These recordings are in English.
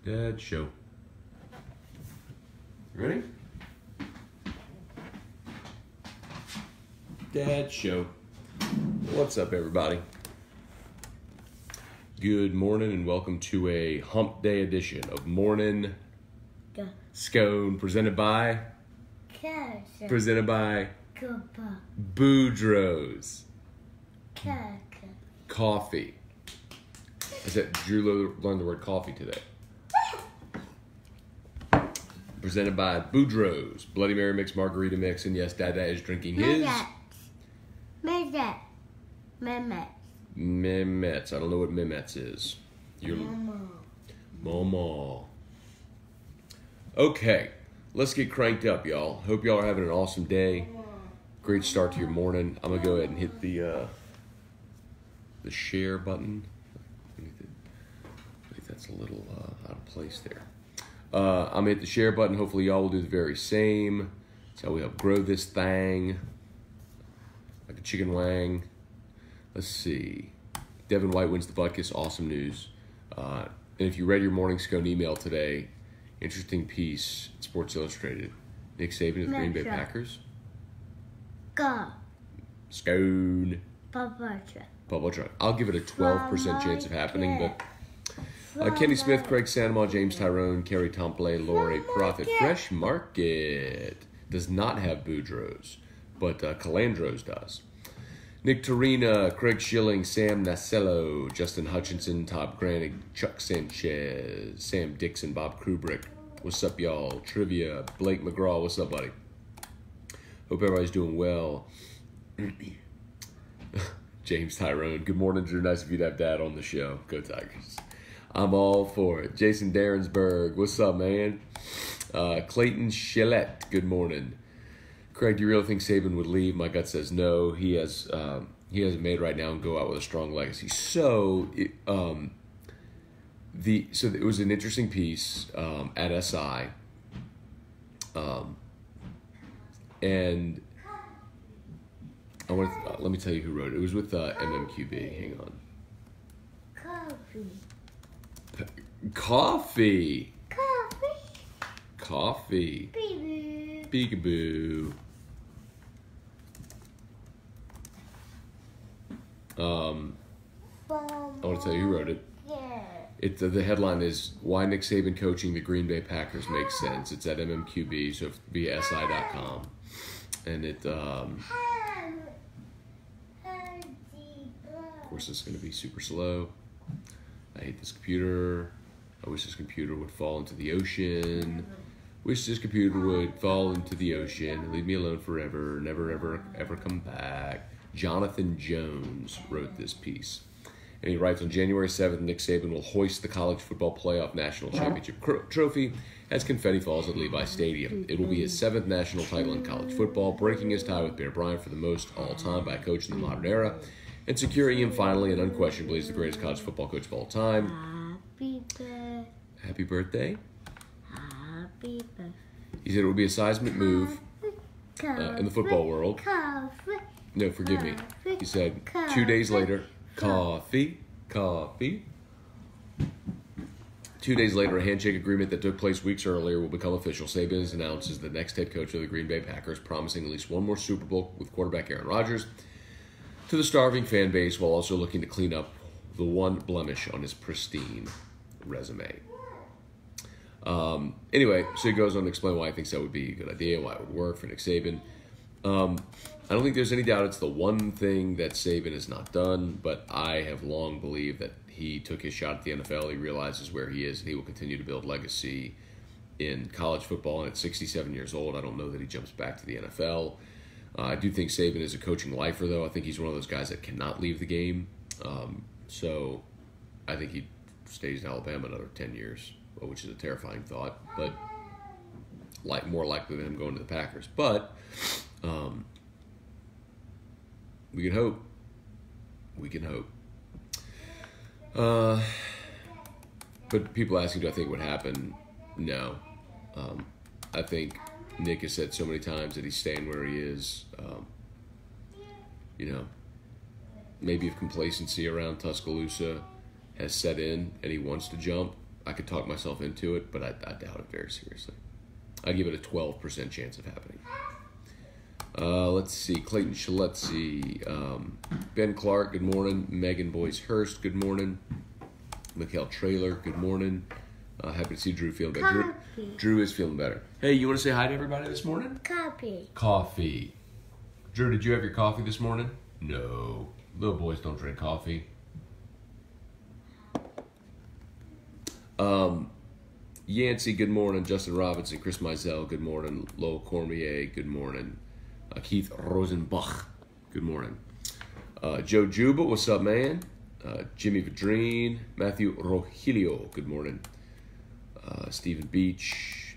Dad show. Ready? Dad show. What's up, everybody? Good morning and welcome to a hump day edition of Morning Scone, presented by Boudreaux's Coffee. I said Drew learned the word coffee today. Presented by Boudreaux's Bloody Mary Mix, Margarita Mix, and yes, Dada is drinking his Mehmet's. I don't know what Mehmet's is. Mama. Okay, let's get cranked up, y'all. Hope y'all are having an awesome day. Great start to your morning. I'm gonna go ahead and hit the share button. I think that's a little out of place there. I'm gonna hit the share button. Hopefully, y'all will do the very same. That's how we help grow this thing, like a chicken wang. Let's see. Devin White wins the Butkus. Awesome news. And if you read your morning Scone email today, interesting piece in Sports Illustrated. Nick Saban of the Green Bay Packers. Scone. Bubble truck. I'll give it a 12% chance of happening, but Kenny Smith, Craig Sandoval, James Tyrone, Kerry Tomplay, Lori Profit. Fresh Market does not have Boudreaux's, but Calandro's does. Nick Torina, Craig Schilling, Sam Nasello, Justin Hutchinson, Todd Granig, Chuck Sanchez, Sam Dixon, Bob Krubrick. What's up, y'all? Trivia, Blake McGraw. What's up, buddy? Hope everybody's doing well. James Tyrone. Good morning, Drew. Nice of you to have Dad on the show. Go Tigers. I'm all for it. Jason Darrensburg. What's up, man? Clayton Shillette. Good morning. Craig, do you really think Saban would leave? My gut says no. He has made right now and go out with a strong legacy. So it was an interesting piece at SI, and I want let me tell you who wrote it. It was with MMQB. Hang on. Coffee. Peekaboo. I want to tell you who wrote it. The headline is "Why Nick Saban Coaching the Green Bay Packers Makes Sense." It's at MMQB, so via SI.com, and it. Of course, it's going to be super slow. I hate this computer. I wish this computer would fall into the ocean. Wish this computer would fall into the ocean and leave me alone forever, never, ever, ever come back. Jonathan Jones wrote this piece. And he writes, on January 7th, Nick Saban will hoist the College Football Playoff National Championship trophy as confetti falls at Levi Stadium. It will be his 7th national title in college football, breaking his tie with Bear Bryant for the most all-time by a coach in the modern era, and securing him finally and unquestionably as the greatest college football coach of all time. Happy birthday. He said it would be a seismic move in the football world. No, forgive me. He said 2 days later, coffee. 2 days later, a handshake agreement that took place weeks earlier will become official. Saban has announced as the next head coach of the Green Bay Packers, promising at least one more Super Bowl with quarterback Aaron Rodgers to the starving fan base, while also looking to clean up the one blemish on his pristine resume. Anyway, so he goes on to explain why he thinks that would be a good idea, why it would work for Nick Saban. I don't think there's any doubt it's the one thing that Saban has not done, but I have long believed that he took his shot at the NFL. He realizes where he is, and he will continue to build legacy in college football. And at 67 years old, I don't know that he jumps back to the NFL. I do think Saban is a coaching lifer, though. I think he's one of those guys that cannot leave the game. So I think he stays in Alabama another 10 years, which is a terrifying thought, but more likely than him going to the Packers. But we can hope. But people asking, do I think it would happen? No. I think Nick has said so many times that he's staying where he is. Maybe if complacency around Tuscaloosa has set in and he wants to jump, I could talk myself into it, but I doubt it very seriously. I'd give it a 12% chance of happening. Let's see. Clayton Shaletzi. Ben Clark, good morning. Megan Boyce Hurst, good morning. Mikhail Trailer, good morning. Happy to see Drew feeling better. Drew is feeling better. Hey, you want to say hi to everybody this morning? Coffee. Drew, did you have your coffee this morning? No. Little boys don't drink coffee. Yancey, good morning. Justin Robinson, Chris Mizell, good morning. Lowell Cormier, good morning. Keith Rosenbach, good morning. Joe Juba, what's up, man? Jimmy Vadrine, Matthew Rogelio, good morning. Stephen Beach,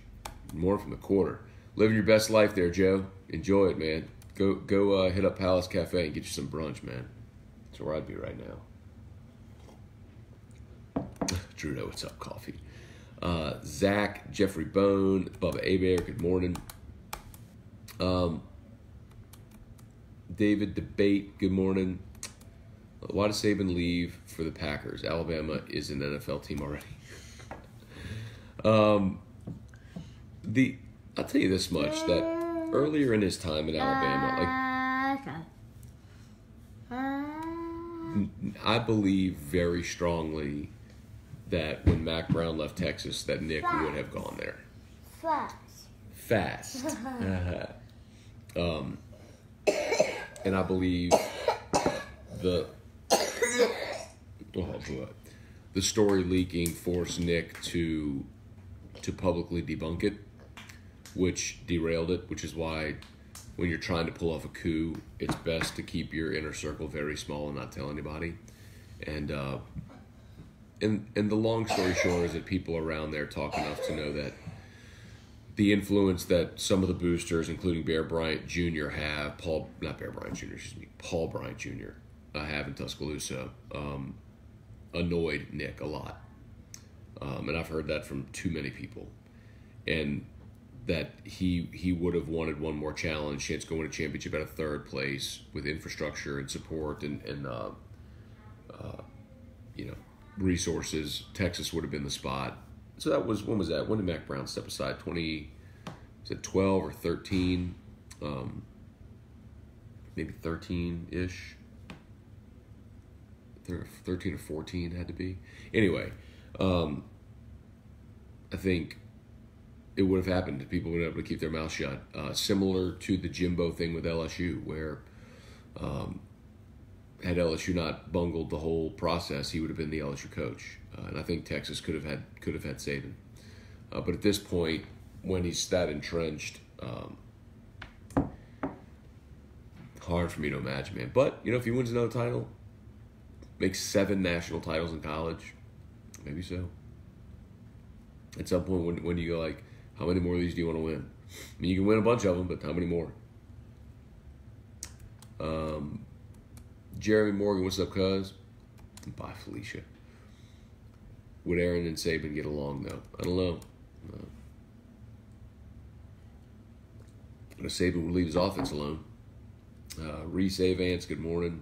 more from the quarter. Living your best life there, Joe. Enjoy it, man. Go hit up Palace Cafe and get you some brunch, man. That's where I'd be right now. Drudo, what's up, coffee? Zach, Jeffrey Bone, Bubba Abear, good morning. David Debate, good morning. Why does Saban leave for the Packers? Alabama is an NFL team already. I'll tell you this much, that earlier in his time in Alabama, I believe very strongly that when Mac Brown left Texas, that Nick would have gone there. Fast. And I believe the story leaking forced Nick to publicly debunk it, which derailed it, which is why when you're trying to pull off a coup, it's best to keep your inner circle very small and not tell anybody. And the long story short is that people around there talk enough to know that the influence that some of the boosters, including Bear Bryant Jr. have, Paul Bryant Jr. Have in Tuscaloosa, annoyed Nick a lot. And I've heard that from too many people. And that he would have wanted one more challenge, chance to go win a championship at a third place with infrastructure and support and resources. Texas would have been the spot. So that was, when was that? When did Mac Brown step aside? 2012 or 13? Maybe 13-ish. 13 or 14 had to be. Anyway, I think it would have happened if people would have been able to keep their mouth shut. Similar to the Jimbo thing with LSU, where had LSU not bungled the whole process, he would have been the LSU coach. And I think Texas could have had Saban. But at this point, when he's that entrenched, hard for me to imagine, man. But, if he wins another title, makes 7 national titles in college, maybe so. At some point, when you go like, how many more of these do you want to win? I mean, you can win a bunch of them, but how many more? Jeremy Morgan, what's up, cuz? Bye, Felicia. Would Aaron and Saban get along, though? I don't know. Saban would leave his offense alone. Reese Avance, good morning.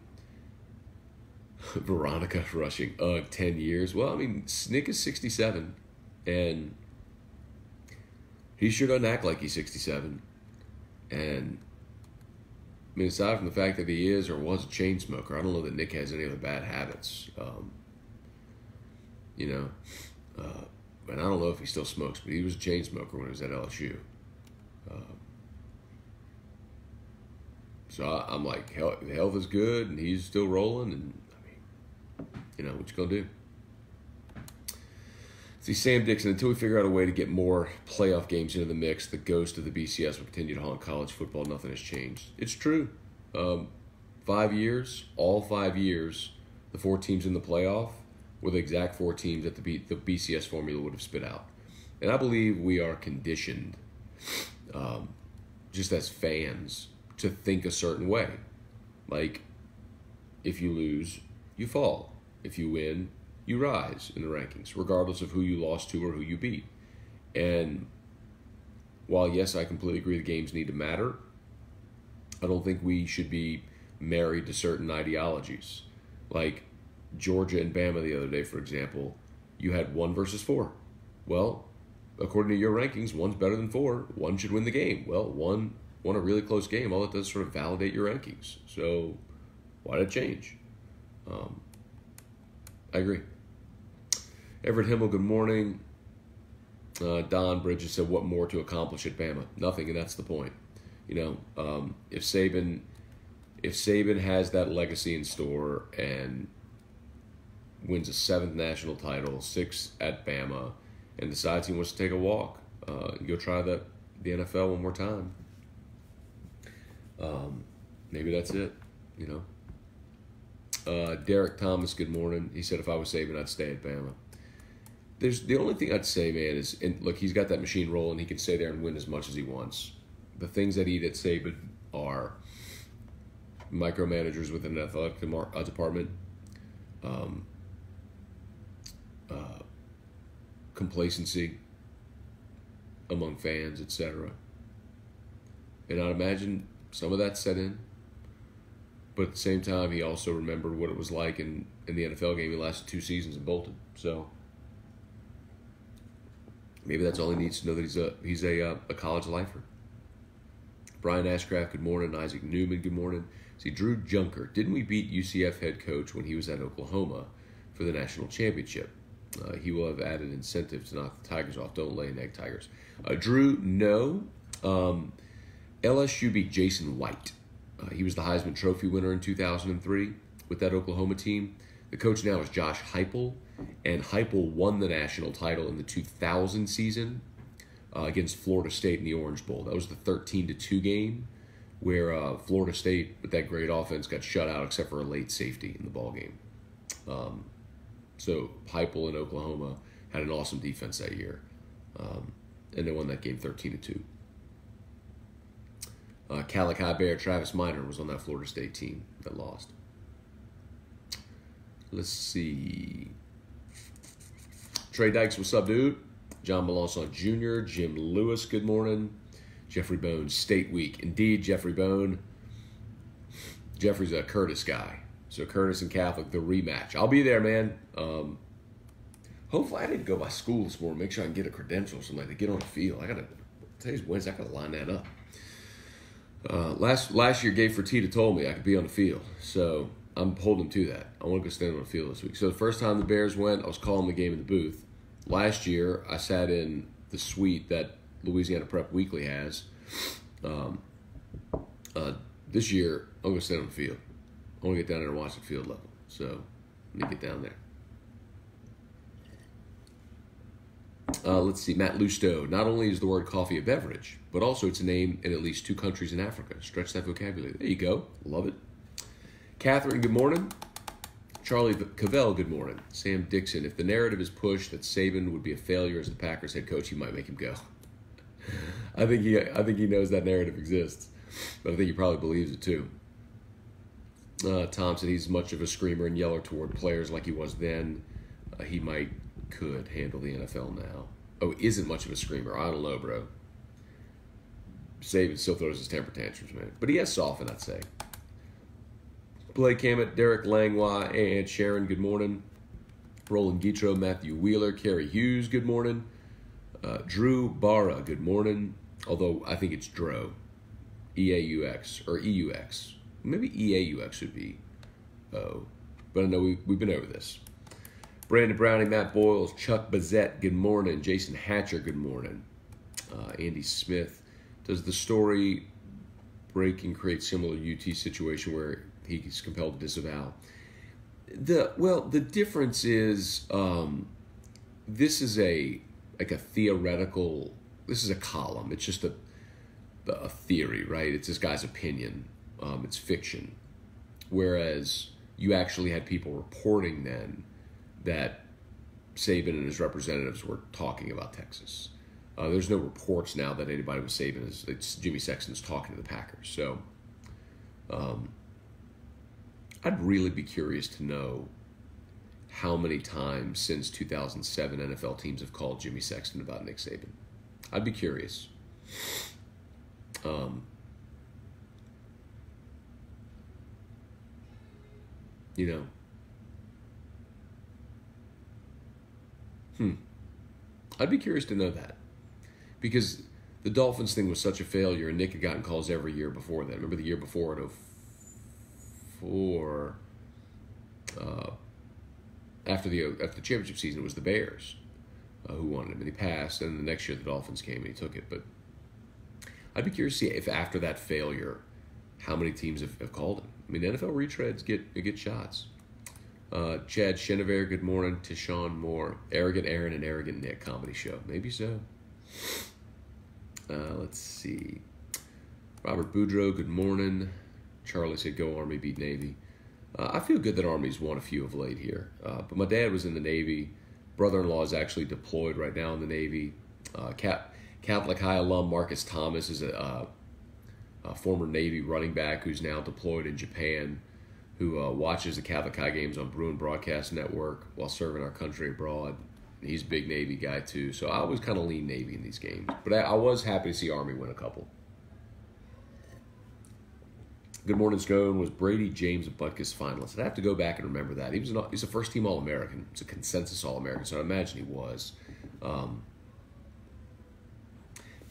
Veronica rushing. 10 years. Well, I mean, Nick is 67, and he sure doesn't act like he's 67. And, I mean, aside from the fact that he is or was a chain smoker, I don't know that Nick has any other bad habits. And I don't know if he still smokes, but he was a chain smoker when he was at LSU. So I'm like, the health is good, and he's still rolling, and I mean, what you gonna do? See, Sam Dixon, until we figure out a way to get more playoff games into the mix, the ghost of the BCS will continue to haunt college football. Nothing has changed. It's true. 5 years, all 5 years, the 4 teams in the playoff were the exact 4 teams that the BCS formula would have spit out. And I believe we are conditioned, just as fans, to think a certain way. Like, if you lose, you fall. If you win, you rise in the rankings, regardless of who you lost to or who you beat. And while, yes, I completely agree the games need to matter, I don't think we should be married to certain ideologies. Like Georgia and Bama the other day, for example, you had 1 versus 4. Well, according to your rankings, 1's better than 4. 1 should win the game. Well, 1 won a really close game. All it does is sort of validate your rankings. So why did it change? I agree. Everett Himmel, good morning. Don Bridges said, what more to accomplish at Bama? Nothing, and that's the point. You know, if Saban has that legacy in store and wins a 7th national title, 6 at Bama, and decides he wants to take a walk and go try the NFL one more time, maybe that's it, you know. Derek Thomas, good morning. He said, if I was Saban, I'd stay at Bama. The only thing I'd say, man, is, and look, he's got that machine rolling. He can stay there and win as much as he wants. The things that eat at Saban are micromanagers within an athletic department, complacency among fans, etc. And I'd imagine some of that set in. But at the same time, he also remembered what it was like in the NFL game. He lasted 2 seasons and bolted. So maybe that's all he needs to know, that he's a college lifer. Brian Ashcraft, good morning. Isaac Newman, good morning. See, Drew Junker, didn't we beat UCF head coach when he was at Oklahoma for the national championship? He will have added incentive to knock the Tigers off. Don't lay an egg, Tigers. Drew, no. LSU beat Jason White. He was the Heisman Trophy winner in 2003 with that Oklahoma team. The coach now is Josh Heupel, and Heupel won the national title in the 2000 season against Florida State in the Orange Bowl. That was the 13-2 game where Florida State, with that great offense, got shut out except for a late safety in the ball game. So Heupel in Oklahoma had an awesome defense that year, and they won that game 13-2. Calicut Bear Travis Minor was on that Florida State team that lost. Let's see. Trey Dykes, what's up, dude? John Melanson Jr., Jim Lewis, good morning. Jeffrey Bone, State Week. Indeed, Jeffrey Bone. Jeffrey's a Curtis guy. So Curtis and Catholic, the rematch. I'll be there, man. Hopefully, I didn't go by school this morning. Make sure I can get a credential or something to get on the field. Today's Wednesday. I got to line that up. Last year, Gabe Fertitta told me I could be on the field. So I'm holding him to that. I want to go stand on the field this week. So the first time the Bears went, I was calling the game in the booth. Last year, I sat in the suite that Louisiana Prep Weekly has. This year, I'm going to stand on the field. I want to get down there and watch the field level. So let me get down there. Let's see. Matt Lusto. Not only is the word coffee a beverage, but also it's a name in at least 2 countries in Africa. Stretch that vocabulary. There you go. Love it. Catherine, good morning. Charlie Cavell, good morning. Sam Dixon, if the narrative is pushed that Saban would be a failure as the Packers head coach, he might make him go. I think he knows that narrative exists, but I think he probably believes it too. Tom said he's much of a screamer and yeller toward players like he was then. He could handle the NFL now. Oh, isn't much of a screamer. I don't know, bro. Saban still throws his temper tantrums, man. But he has softened, I'd say. Blake Hammett, Derek Langlois, and Sharon, good morning. Roland Guitro, Matthew Wheeler, Kerry Hughes, good morning. Drew Barra, good morning. Although I think it's Dro. E-A-U-X, or E-U-X. Maybe E-A-U-X would be O. But I know we've been over this. Brandon Browning, Matt Boyles, Chuck Bazette, good morning. Jason Hatcher, good morning. Andy Smith. Does the story breaking create similar UT situation where he's compelled to disavow? The difference is this is a theoretical. This is a column. It's just a theory, right? It's this guy's opinion. It's fiction. Whereas you actually had people reporting then that Saban and his representatives were talking about Texas. There's no reports now that anybody with Saban it's Jimmy Sexton's talking to the Packers. So I'd really be curious to know how many times since 2007 NFL teams have called Jimmy Sexton about Nick Saban. I'd be curious. I'd be curious to know that. Because the Dolphins thing was such a failure, and Nick had gotten calls every year before that. Remember the year before in 04, after the championship season, it was the Bears who wanted him, and he passed, and the next year the Dolphins came and he took it. But I'd be curious to see if after that failure, how many teams have called him. I mean, NFL retreads get shots. Chad Chenever, good morning. Tishawn Moore, Arrogant Aaron and Arrogant Nick comedy show. Maybe so. Let's see. Robert Boudreaux, good morning. Charlie said, go Army, beat Navy. I feel good that Army's won a few of late here. But my dad was in the Navy. Brother-in-law is actually deployed right now in the Navy. Catholic High alum Marcus Thomas is a former Navy running back who's now deployed in Japan, who watches the Catholic High games on Bruin Broadcast Network while serving our country abroad. He's a big Navy guy, too. So I always kind of lean Navy in these games. But I was happy to see Army win a couple. Good morning, Scone. Was Brady James a Butkus finalist? I'd have to go back and remember that. He's a first-team All-American. He's a consensus All-American, so I imagine he was. Let's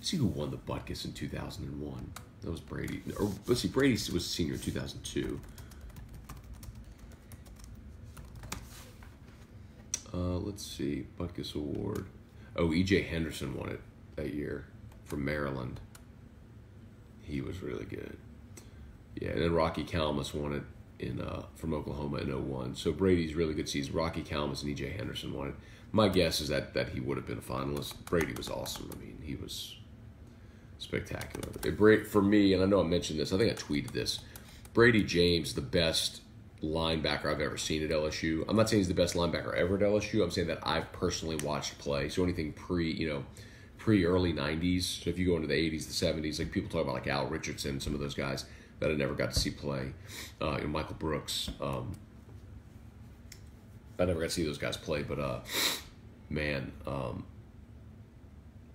see who won the Butkus in 2001. That was Brady. Or let's see, Brady was senior in 2002. Let's see, Butkus Award. Oh, E.J. Henderson won it that year from Maryland. He was really good. Yeah, and then Rocky Calmus won it from Oklahoma in 2001. So Brady's really good season. Rocky Calmus and E.J. Henderson won it. My guess is that he would have been a finalist. Brady was awesome. I mean, he was spectacular. For me, and I know I mentioned this, I think I tweeted this, Brady James, the best linebacker I've ever seen at LSU. I'm not saying he's the best linebacker ever at LSU. I'm saying that I've personally watched play. So anything pre-early 90s. So if you go into the 80s, the 70s, like people talk about like Al Richardson, some of those guys that I never got to see play. Michael Brooks. I never got to see those guys play, but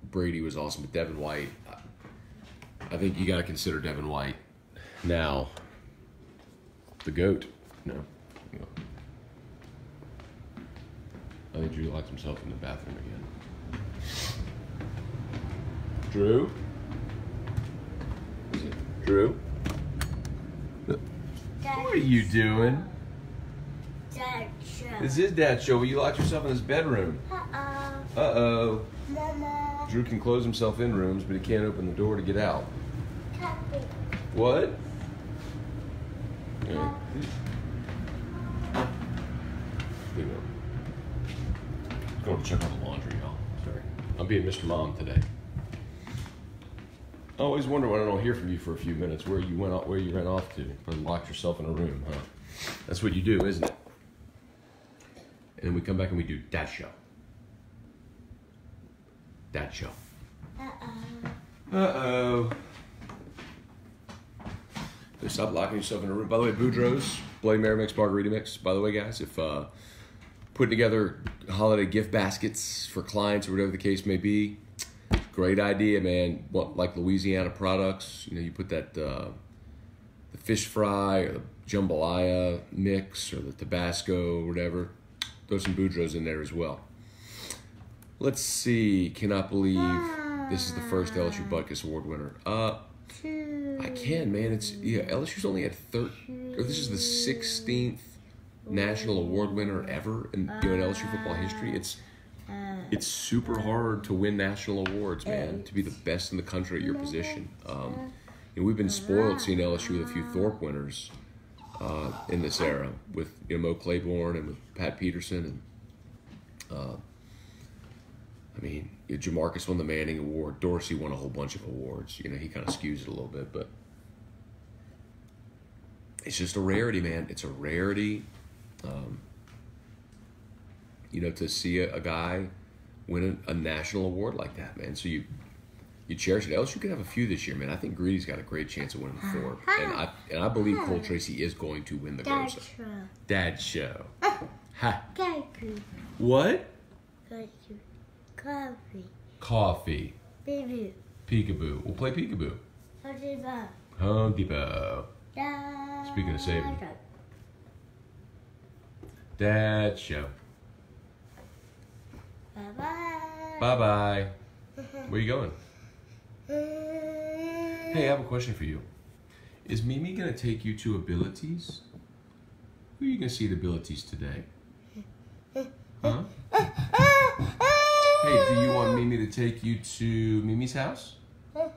Brady was awesome. But Devin White, I think you got to consider Devin White now the GOAT. No. I think Drew locked himself in the bathroom again. Drew? Is it Drew? What are you doing? Dad show. This is Dad's show, but you locked yourself in his bedroom. Uh-oh. Uh-oh. Mama. Drew can close himself in rooms, but he can't open the door to get out. Copy. What? Yeah. Here we go. Going to check out the laundry, y'all. Sorry. I'm being Mr. Mom today. I always wonder when I don't hear from you for a few minutes where you ran off to, or locked yourself in a room, huh? That's what you do, isn't it? And then we come back and we do Dad Show. Dad Show. Uh-oh. Uh-oh. So stop locking yourself in a room. By the way, Boudreaux's Bloody Mary Mix, Margarita Mix. By the way, guys, if putting together holiday gift baskets for clients or whatever the case may be, great idea, man. Like Louisiana products, you put that the fish fry or the jambalaya mix or the Tabasco or whatever. Throw some Boudreaux's in there as well. Let's see. Cannot believe this is the first LSU Butkus Award winner. I can, man. LSU's only had 13. Or this is the 16th national award winner ever in LSU football history. It's super hard to win national awards, man. To be the best in the country at your position. We've been spoiled seeing LSU with a few Thorpe winners in this era with Mo Claiborne and with Pat Peterson and Jamarcus won the Manning Award. Dorsey won a whole bunch of awards. He kind of skews it a little bit, but it's just a rarity, man. It's a rarity. To see a guy win a national award like that, man. So you cherish it. LSU could have a few this year, man. I think Greedy's got a great chance of winning the Thorpe, and I believe Cole Tracy is going to win the Groza. Dad show. Ha. What? Coffee. Coffee. Baby. Peekaboo. We'll play peekaboo. Home Depot. Speaking of saving. Dad show. Bye-bye. Bye-bye. Where you going? Hey, I have a question for you. Is Mimi going to take you to Abilities? Who are you going to see at Abilities today? Huh? Hey, do you want Mimi to take you to Mimi's house? Aww.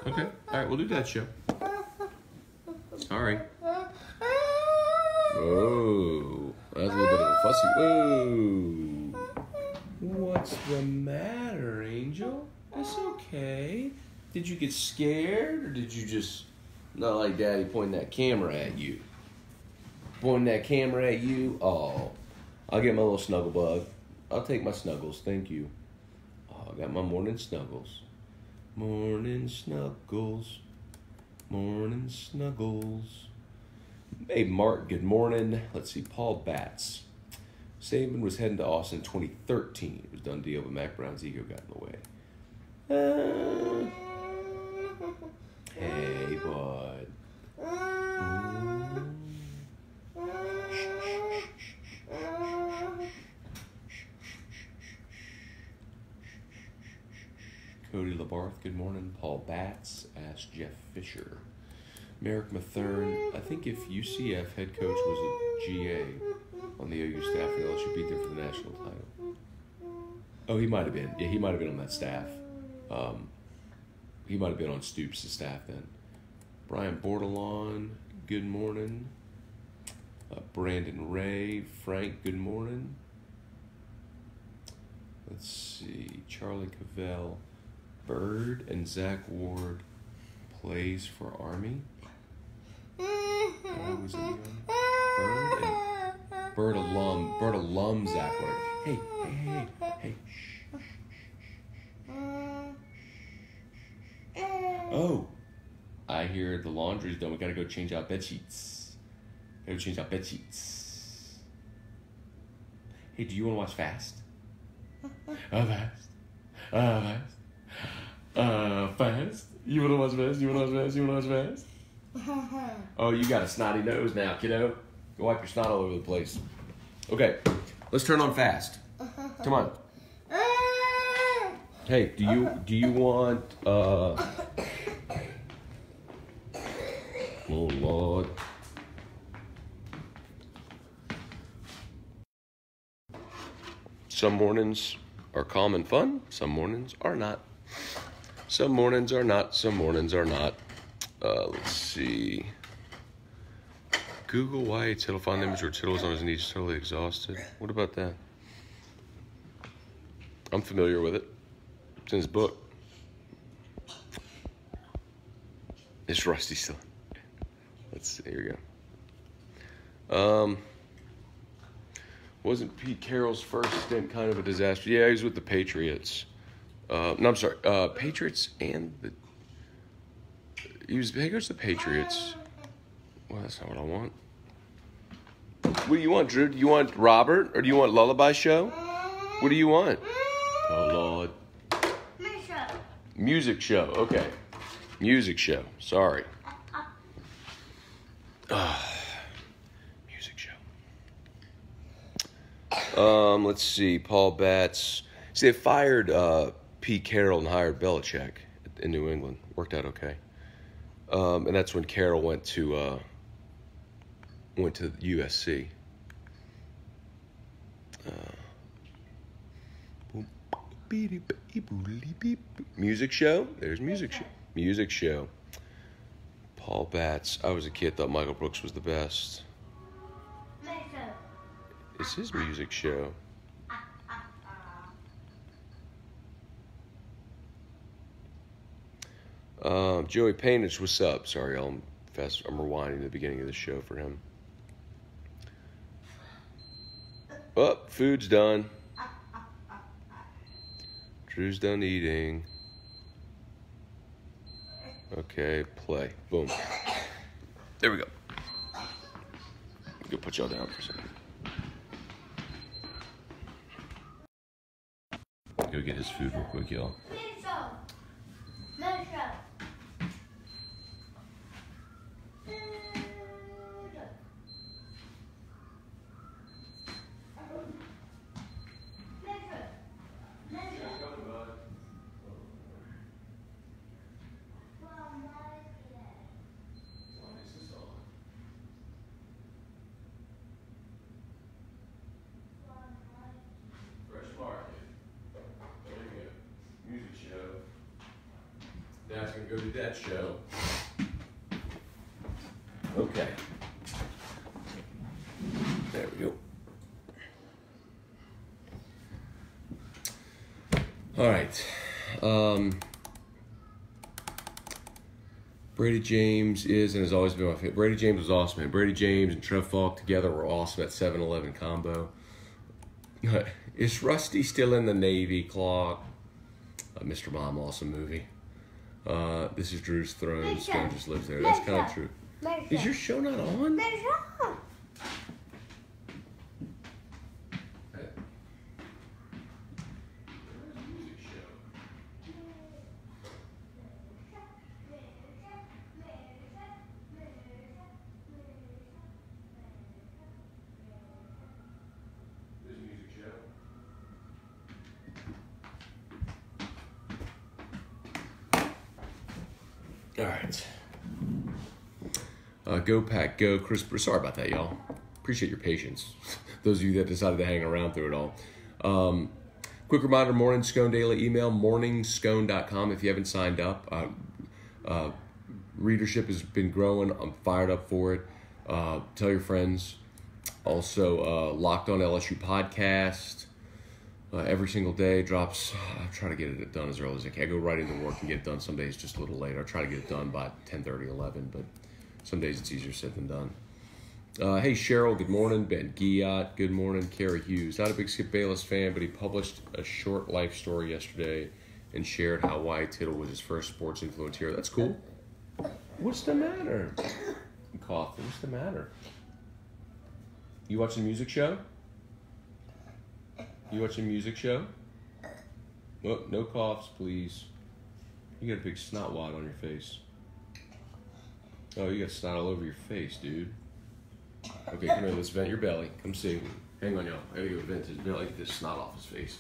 Okay, alright, we'll do that show. Alright. Whoa, that's a little bit of a fussy. Whoa. What's the matter, Angel? It's okay. Did you get scared, or did you just not like Daddy pointing that camera at you? Pointing that camera at you? Oh, I'll get my little snuggle bug. I'll take my snuggles, thank you. Oh, I got my morning snuggles. Morning snuggles. Morning snuggles. Hey, Mark, good morning. Let's see, Paul Batts. Saban was heading to Austin in 2013. It was done deal, but Mac Brown's ego got in the way. Hey, bud. Cody Labarth, good morning. Paul Batts, asked Jeff Fisher. Merrick Mathern, I think if UCF head coach was a GA on the OU staff, and LSU beat them for the national title. Oh, he might have been. Yeah, he might have been on that staff. He might have been on Stoops' staff then. Brian Bordelon, good morning. Brandon Ray, Frank, good morning. Let's see, Charlie Cavell, Bird and Zach Ward plays for Army. Was it Bird alum Zach Ward. Hey. Oh, I hear the laundry's done. We gotta go change out bed sheets. Hey, do you want to watch Fast? Fast. Fast. You want to watch Fast? Oh, you got a snotty nose now, kiddo. Go wipe your snot all over the place. Okay, let's turn on Fast. Come on. Hey, do you want oh Lord. Some mornings are calm and fun. Some mornings are not. Some mornings are not. Some mornings are not. Let's see. Google why Tittle found an image where Tittle was on his knees, totally exhausted. What about that? I'm familiar with it. It's in his book. It's Rusty still. Let's see. Here we go. Wasn't Pete Carroll's first stint kind of a disaster? Yeah, he was with the Patriots. No, I'm sorry. Patriots and the... He goes to the Patriots. Well, that's not what I want. What do you want, Drew? Do you want Robert or do you want Lullaby Show? What do you want? Oh, Lord. Music show. Okay. Music show. Sorry. Music show. Let's see. Paul Batts. See, they fired Pete Carroll and hired Belichick in New England. Worked out okay. And that's when Carroll went to USC. Music show. There's music show. Music show. Paul Batts. I was a kid, thought Michael Brooks was the best. It's his music show. Joey Painage, what's up? Sorry, I'm rewinding the beginning of the show for him. Oh, food's done. Drew's done eating. Okay, play. Boom. There we go. Go put y'all down for a second. Go get his food real quick, y'all. go to that show. Okay. There we go. All right. Brady James is and has always been my favorite. Brady James was awesome, man. Brady James and Trev Falk together were awesome at 7-Eleven combo. Is Rusty still in the Navy, Claude? Mr. Mom, awesome movie. This is Drew's throne. Scone just lives there. That's kind of true. Is your show not on? All right. Go Pack, go. Chris, sorry about that, y'all. Appreciate your patience. Those of you that decided to hang around through it all. Quick reminder, Morning Scone Daily email, morningscone.com if you haven't signed up. Readership has been growing. I'm fired up for it. Tell your friends. Also, Locked On LSU podcast. Every single day drops. I try to get it done as early as I can. I go right into work and get it done. Some days just a little later. I try to get it done by 10:30, 11, but some days it's easier said than done. Hey, Cheryl, good morning. Ben Giat, good morning. Carrie Hughes, not a big Skip Bayless fan, but he published a short life story yesterday and shared how Wyatt Tittle was his first sports influence hero. That's cool. What's the matter? I'm coughing. What's the matter? You watching the music show? You watching a music show? Oh, no coughs, please. You got a big snot wad on your face. Oh, you got snot all over your face, dude. Okay, come here, let's vent your belly. Come see. Hang on, y'all. I gotta go vent his belly, get this snot off his face.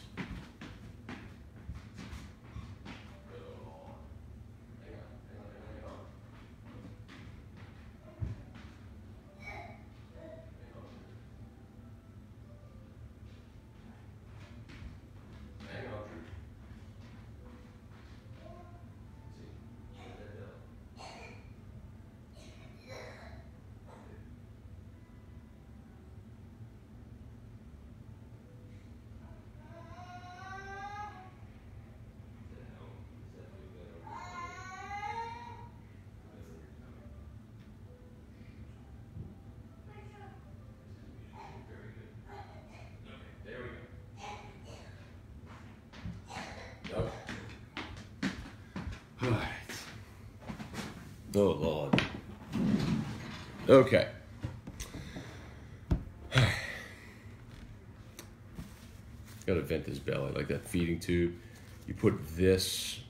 Oh, Lord. Okay. Gotta vent his belly, like that feeding tube. You put this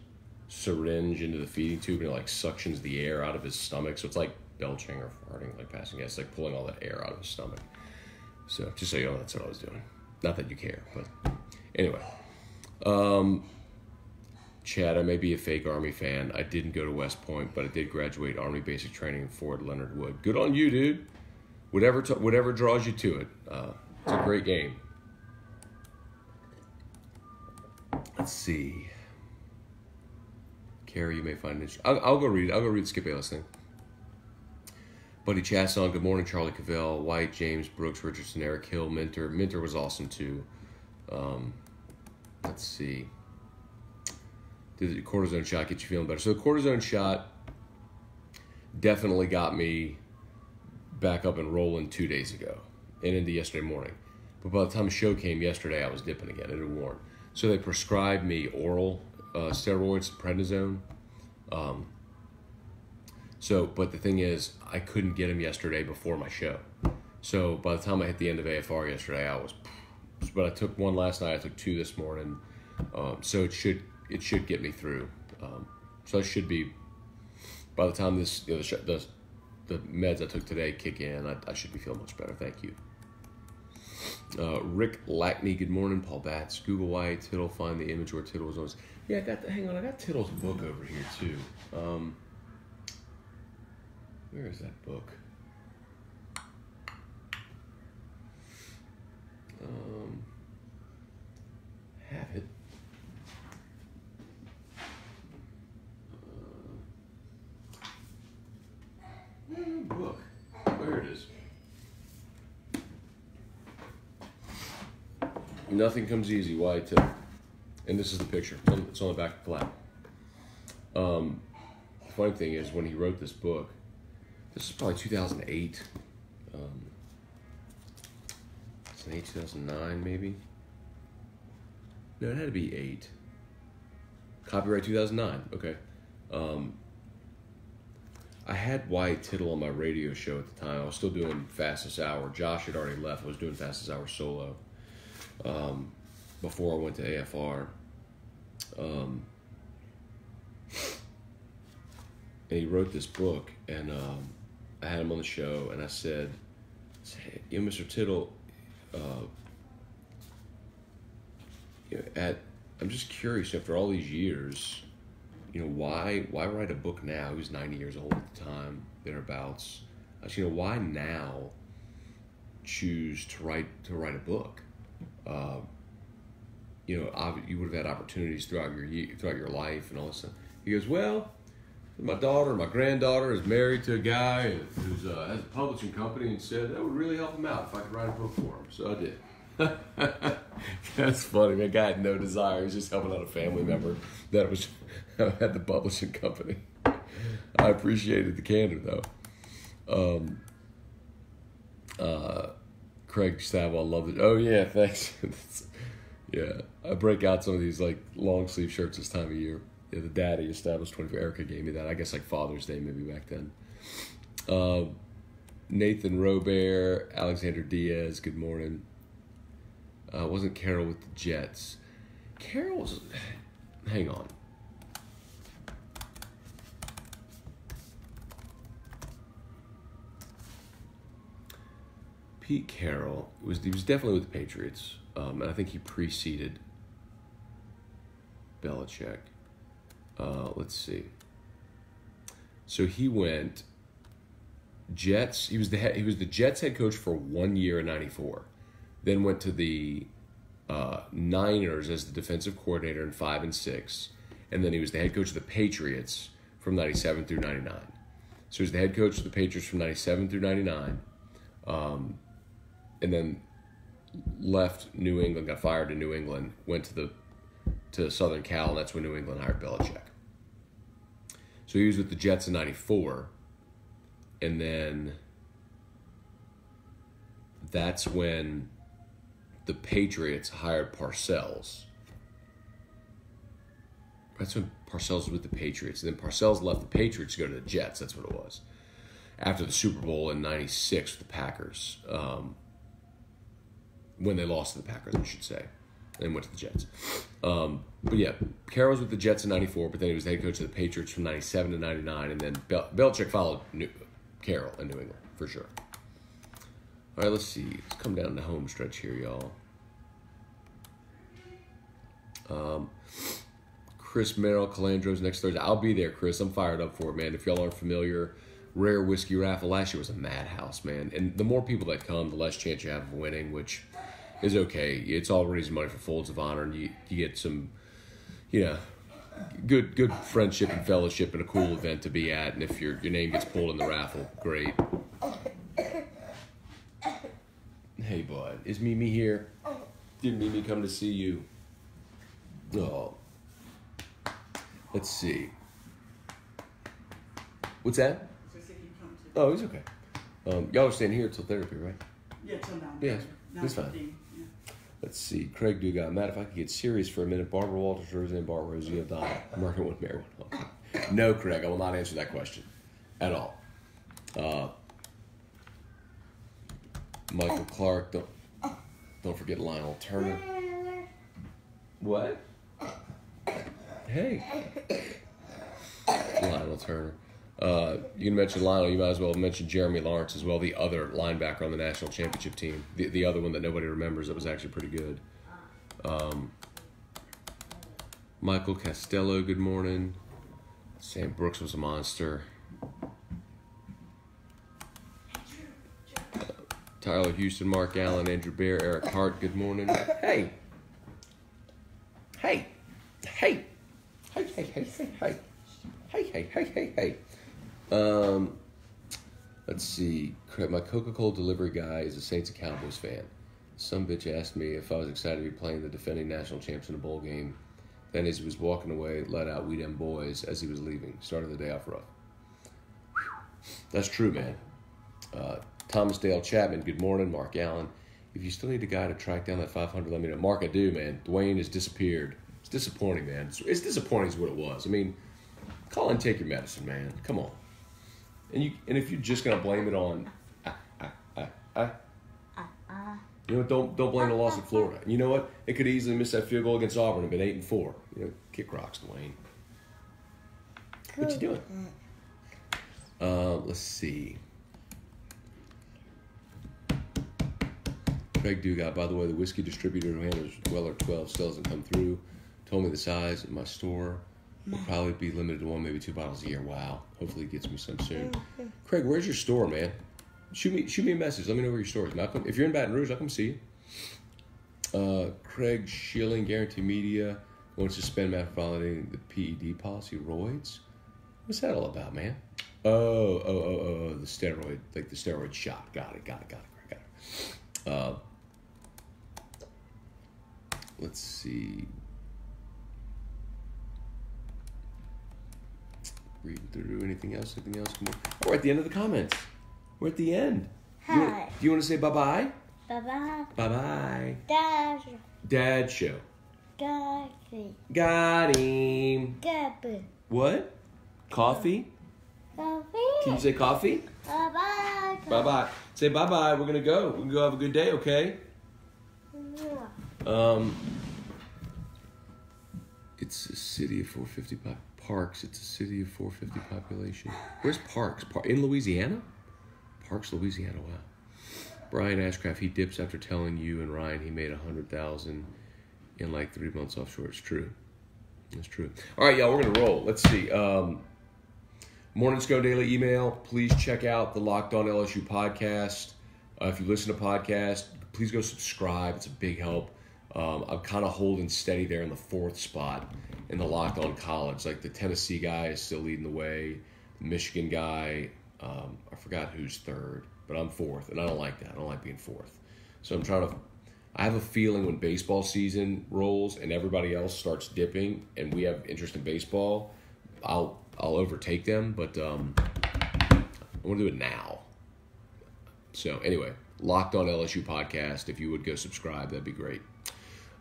syringe into the feeding tube and it like suctions the air out of his stomach. So it's like belching or farting, like passing gas, like pulling all that air out of his stomach. So just so you know, that's what I was doing. Not that you care, but anyway. Chad, I may be a fake Army fan. I didn't go to West Point, but I did graduate Army basic training in Fort Leonard Wood. Good on you, dude. Whatever draws you to it. It's a great game. Let's see. Carrie, you may find it interesting. I'll go read it. I'll go read the Skip Bayless thing. Buddy Chasson, good morning. Charlie Cavell, White, James, Brooks, Richardson, Eric Hill, Minter. Minter was awesome too. Let's see. Did the cortisone shot get you feeling better? So the cortisone shot definitely got me back up and rolling 2 days ago and into yesterday morning. But by the time the show came yesterday, I was dipping again. It had worn. So they prescribed me oral steroids, prednisone. But the thing is, I couldn't get them yesterday before my show. So by the time I hit the end of AFR yesterday, but I took one last night. I took 2 this morning. So it should get me through. So I should be, by the time the meds I took today kick in, I should be feeling much better. Thank you. Rick Lackney, good morning. Paul Batts, Google Wyatt Tittle, find the image where Tittle was on. Yeah, I got Tittle's book over here too. Where is that book? Have it. Nothing comes easy, White Tittle. And this is the picture. It's on the back of the flap. The funny thing is, when he wrote this book, this is probably 2008. 2009, maybe? No, it had to be 8. Copyright 2009. Okay. I had White Tittle on my radio show at the time. I was still doing Fastest Hour. Josh had already left. I was doing Fastest Hour solo before I went to AFR. And he wrote this book, and I had him on the show, and I said, "Hey, you know, Mr. Tittle, I'm just curious, after all these years, why write a book now?" He was 90 years old at the time, thereabouts. I said, why now choose to write a book? You would have had opportunities throughout your life and all this stuff. He goes, well, my granddaughter is married to a guy who has a publishing company, and said that would really help him out if I could write a book for him. So I did. That's funny. That guy had no desire. He was just helping out a family member that had the publishing company. I appreciated the candor, though. Craig Savall loved it. Oh yeah, thanks. Yeah, I break out some of these like long sleeve shirts this time of year. Yeah, the Daddy established 24. Erica gave me that. I guess like Father's Day maybe back then. Nathan Robert, Alexander Diaz. Good morning. Wasn't Carroll with the Jets? Carroll's... Hang on. Pete Carroll he was definitely with the Patriots, and I think he preceded Belichick. Let's see. So he went Jets. He was the Jets head coach for 1 year in '94. Then went to the Niners as the defensive coordinator in 5 and 6, and then he was the head coach of the Patriots from '97 through '99. So he was the head coach of the Patriots from '97 through '99, and then left New England, got fired in New England, went to Southern Cal, and that's when New England hired Belichick. So he was with the Jets in '94, and then that's when the Patriots hired Parcells. That's when Parcells was with the Patriots. And then Parcells left the Patriots to go to the Jets. That's what it was. After the Super Bowl in '96 with the Packers. When they lost to the Packers, I should say. And went to the Jets. But yeah, Carroll was with the Jets in '94, but then he was the head coach of the Patriots from '97 to '99. And then Belichick followed Carroll in New England, for sure. All right, let's see. Let's come down the home stretch here, y'all. Chris Merrill, Calandro's next Thursday. I'll be there, Chris. I'm fired up for it, man. If y'all aren't familiar, Rare Whiskey Raffle last year was a madhouse, man. And the more people that come, the less chance you have of winning, which is okay. It's all raising money for Folds of Honor, and you get some, good friendship and fellowship and a cool event to be at. And if your name gets pulled in the raffle, great. Hey, bud. Is Mimi here? Did Mimi come to see you? Oh. Let's see. What's that? Oh, he's okay. Y'all are staying here till therapy, right? Yeah, till now. Yeah, that's fine. Yeah. Let's see. Craig Dugas. Matt, if I could get serious for a minute, Barbara Walters, Roseanne Bart, Rosie O'Donnell. Margaret would marry one. Okay. No, Craig, I will not answer that question at all. Michael Clark. Don't forget Lionel Turner. What? Hey. Lionel Turner. You can mention Lionel. You might as well mention Jeremy Lawrence as well, the other linebacker on the national championship team. The other one that nobody remembers that was actually pretty good. Michael Costello, good morning. Sam Brooks was a monster. Tyler Houston, Mark Allen, Andrew Bear, Eric Hart, good morning. Hey. Hey. Hey. Hey, hey, hey, hey, hey. Hey, hey, hey, hey, hey. Let's see. My Coca-Cola delivery guy is a Saints and Cowboys fan. Some bitch asked me if I was excited to be playing the defending national champs in a bowl game. Then as he was walking away, let out "We Dem Boys" as he was leaving. Started the day off rough. That's true, man. Thomas Dale Chapman, good morning. Mark Allen. If you still need a guy to track down that 500, let me know. Mark, I do, man. Dwayne has disappeared. It's disappointing, man. It's disappointing is what it was. I mean, call and take your medicine, man. Come on. And if you're just going to blame it on, you know, don't blame the loss of Florida. And you know what? It could easily miss that field goal against Auburn and been 8-4. You know, kick rocks, Dwayne. What you doing? Let's see. Craig Dugat, by the way, the whiskey distributor who handles Weller 12 still hasn't come through. Told me the size in my store will probably be limited to 1, maybe 2 bottles a year. Wow. Hopefully he gets me some soon. Craig, where's your store, man? Shoot me a message. Let me know where your store is. If you're in Baton Rouge, I'll come see you. Craig Schilling, Guarantee Media, wants to suspend Matt for violating the PED policy. Roids? What's that all about, man? Oh, the steroid, like the steroid shot. Got it. Let's see. Reading through anything else? Come on. Oh, we're at the end of the comments. We're at the end. Hi. Do you want to say bye-bye? Bye-bye. Bye-bye. Dad. Dad show. Coffee. Got him. Coffee. What? Coffee? Coffee. Can you say coffee? Bye-bye. Bye-bye. Say bye-bye. We're going to go. We can go have a good day, okay? It's a city of 450 Parks. It's a city of 450 population. Where's Parks? In Louisiana? Parks, Louisiana. Wow. Brian Ashcraft, he dips after telling you and Ryan he made $100,000 in like 3 months offshore. It's true. It's true. All right, y'all, we're going to roll. Let's see. Morning Scone Daily email. Please check out the Locked On LSU podcast. If you listen to podcasts, please go subscribe. It's a big help. I'm kind of holding steady there in the 4th spot in the Locked On College. Like the Tennessee guy is still leading the way. The Michigan guy, I forgot who's 3rd, but I'm 4th, and I don't like that. I don't like being 4th. So I have a feeling when baseball season rolls and everybody else starts dipping and we have interest in baseball, I'll overtake them, but I want to do it now. So anyway, Locked On LSU podcast. If you would go subscribe, that'd be great.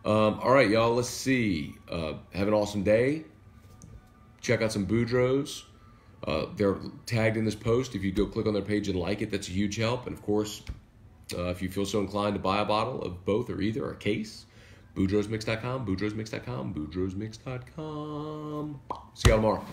All right, y'all, let's see. Have an awesome day. Check out some Boudreaux. They're tagged in this post. If you go click on their page and like it, that's a huge help. And, of course, if you feel so inclined to buy a bottle of both or either, or a case, BoudreauxMix.com, BoudreauxMix.com, BoudreauxMix.com. See y'all tomorrow.